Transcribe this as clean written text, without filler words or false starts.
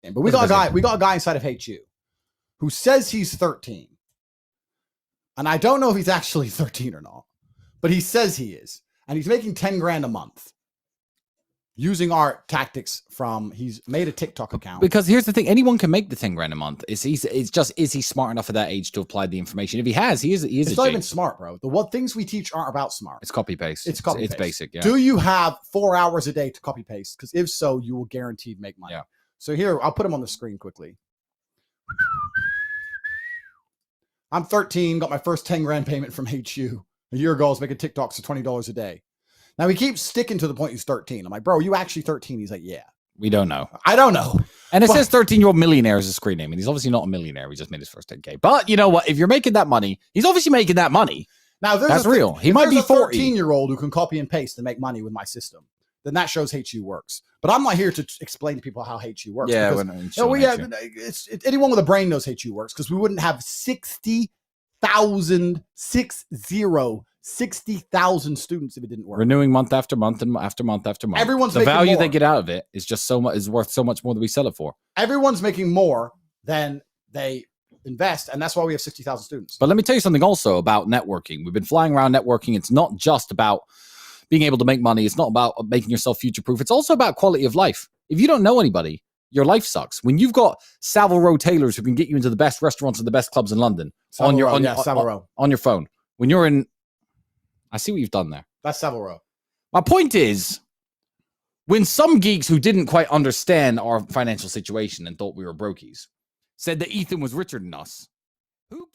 But we got a guy inside of HU who says he's 13. And I don't know if he's actually 13 or not, but he says he is. And he's making 10 grand a month using our tactics he's made a TikTok account. Because here's the thing, anyone can make the 10 grand a month. It's just, is he smart enough at that age to apply the information? If he has, he is it's not even smart, bro. The things we teach aren't about smart. It's copy paste. It's copy paste. It's basic, yeah. Do you have 4 hours a day to copy paste? Because if so, you will guaranteed make money. Yeah. So here, I'll put him on the screen quickly. I'm 13, got my first 10 grand payment from HU. A year ago, I was making TikToks for $20 a day. Now, he keeps sticking to the point he's 13. I'm like, bro, are you actually 13? He's like, yeah. We don't know. I don't know. And it says 13-year-old millionaire is a screen name, and he's obviously not a millionaire. He just made his first 10K. But you know what? If you're making that money, he's obviously making that money. Now, that's real. He might be 40. 13-year-old who can copy and paste and make money with my system. Then that shows HU works. But I'm not here to explain to people how HU works. Yeah, because, anyone with a brain knows HU works because we wouldn't have 60,000 students if it didn't work. Renewing month after month and after month after month. Everyone's the making value more. they get out of it is just is worth so much more than we sell it for. Everyone's making more than they invest, and that's why we have 60,000 students. But let me tell you something also about networking. We've been flying around networking. It's not just about being able to make money. It's not about making yourself future-proof. It's also about quality of life. If you don't know anybody, your life sucks. When you've got Savile Row tailors who can get you into the best restaurants and the best clubs in London on your phone. When you're in, I see what you've done there. That's Savile Row. My point is, when some geeks who didn't quite understand our financial situation and thought we were brokies said that Ethan was richer than us, who gives